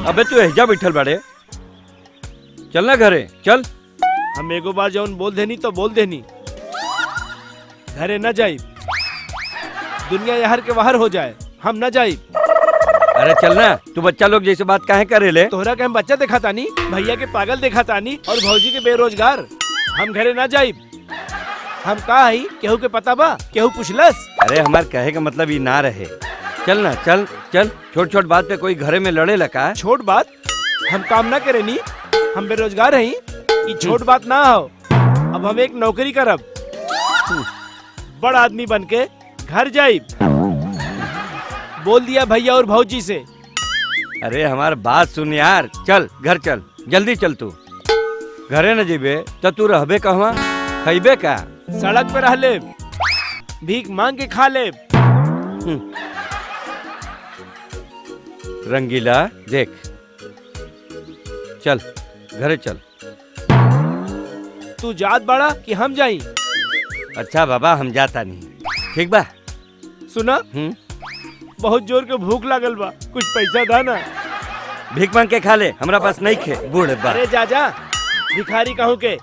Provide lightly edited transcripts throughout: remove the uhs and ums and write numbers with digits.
अबे तू एहजा बैठल बाड़े, चल ना घरे चल। हम एगो बार जौन बोल देनी तो बोल देनी, घरे न जाई, दुनिया यहर के बाहर हो जाए, हम न जाई। अरे चल ना, तू बच्चा लोग जैसे बात काहे करे ले। तोहरा के हम बच्चा देखा तानी, भैया के पागल देखा तानी और भौजी के बेरोजगार। हम घरे न जाई। हम का हई केहू के पता बा, केहू पुछलस। अरे हमार कहे का मतलब ये ना रहे। चल ना चल चल, छोट छोट बात पे कोई घरे में लड़े लगा। छोट बात, हम काम न करे नी, हम बेरोजगार हई, ये छोट बात ना हो। अब हम एक नौकरी करब, बड़ आदमी बन के घर जाई। बोल दिया भैया और भौजी से। अरे हमार बात सुन यार, चल घर चल, जल्दी चल। तू घरे न जेबे तो तू रहबे कहवा, खइबे का? सड़क पे रह ले, भीख मांग के खा ले। रंगीला देख, चल घरे चल। तू जात बड़ा कि हम जाई? अच्छा बाबा हम जाता नहीं, ठीक बा। सुना, बहुत जोर के भूख लागल बा, कुछ पैसा दा ना। भीख मांग के खा ले, हमरा पास नहीं खे बूढ़ बा। अरे जा जा, भिखारी कहूँ के,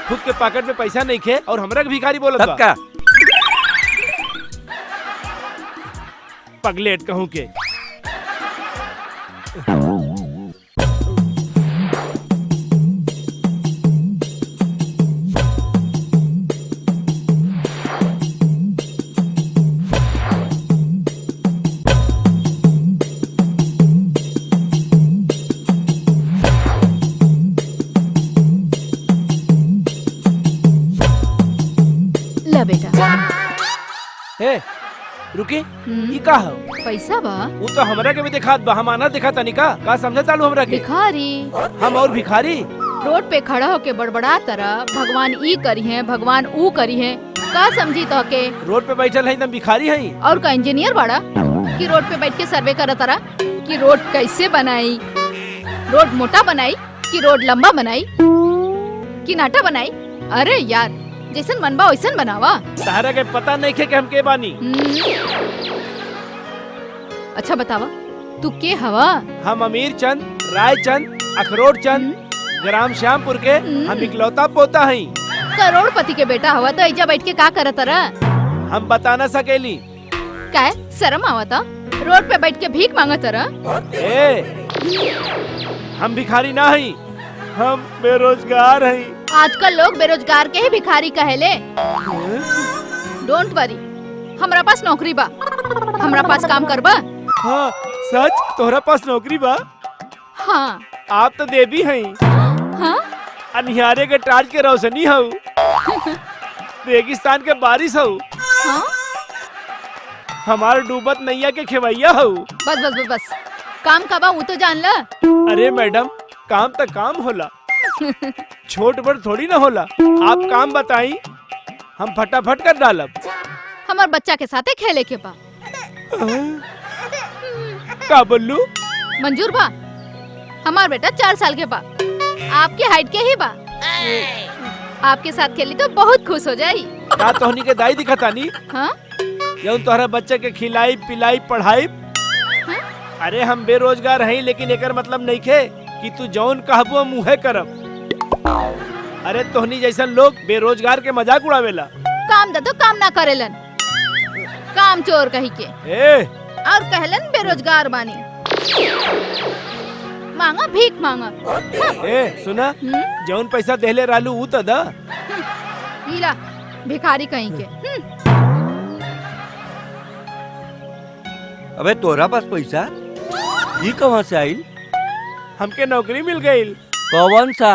खुद के पॉकेट में पैसा नहीं खे और हमरा के भिखारी बोलत बा। का पगलेट कहूँ के। बेटा हे रुकी, ये का हो? पैसा बा? वो तो हमरा के भी दिखात बा, हम आना दिखा तनी का समझे तालू हमरा के? भिखारी। हम और भिखारी? रोड पे खड़ा होके बड़बड़ा तरह भगवान ई करी है, भगवान ऊ करी है, का समझी तो के? रोड पे बैठल है तुम भिखारी है? और का इंजीनियर बाड़ा कि रोड पे बैठ के सर्वे करा तारा कि रोड कैसे बनाई, रोड मोटा बनाई कि रोड लंबा बनाई कि नाटा बनाई? अरे यार, जैसन मनबा वैसन बनावा। तारा के पता नहीं खे कि हम के बानी। अच्छा बतावा, तू के हवा? हम अमीर चंद, राय चंद, अखरोट चंद, ग्राम श्यामपुर के हम इकलौता पोता हैं। करोड़पति के बेटा हवा तो ऐजा बैठ के का करत तारा? हम बता न सकेली। क्या शर्म आवता? रोड पे बैठ के भीख मांगत तारा? हम भिखारी ना हैं, हम बेरोजगार हैं। आजकल लोग बेरोजगार के ही भिखारी कहेले। डोंट वरी, हमरा पास नौकरी बा, हमरा पास काम करबा? हाँ सच, तोहरा पास नौकरी बा? हाँ। आप तो देवी हैं। हाँ? अनिहारे के टार्च के रोशनी हो, रेगिस्तान के बारिश हो। हाँ? हमारे डूबत नैया के खेवैया हो। बस बस बस बस, काम का बा वो तो जान ला। अरे मैडम, काम तो काम होला, छोट बड़ थोड़ी ना होला। आप काम बताई, हम फटाफट कर डालब। हमार बच्चा के साथे खेले के बा। का बोलू? मंजूर बा? हमार बेटा 4 साल के बा, आपके हाइट के ही बा। आपके साथ खेली तो बहुत खुश हो जाई। का तोहनी के दाई दिखतानी? हाँ? जौन तोहरा बच्चे के खिलाई पिलाई पढ़ाई। हाँ? अरे हम बेरोजगार हैं, लेकिन एकर मतलब नहीं खे कि तू जौन कहबो मुहे करब। अरे तोहनी जैसन लोग बेरोजगार के मजाक उड़ावेला। काम दा तो काम ना करेलन, काम चोर कही के और कहलन बेरोजगार बानी। मांगा भीख मांगा। सुना, जौन पैसा देले रालू ऊ तो दा। हीला भिखारी कहीं के। अबे तोरा पास पैसा ये कहाँ से आइल? हमके नौकरी मिल गई। कौन सा?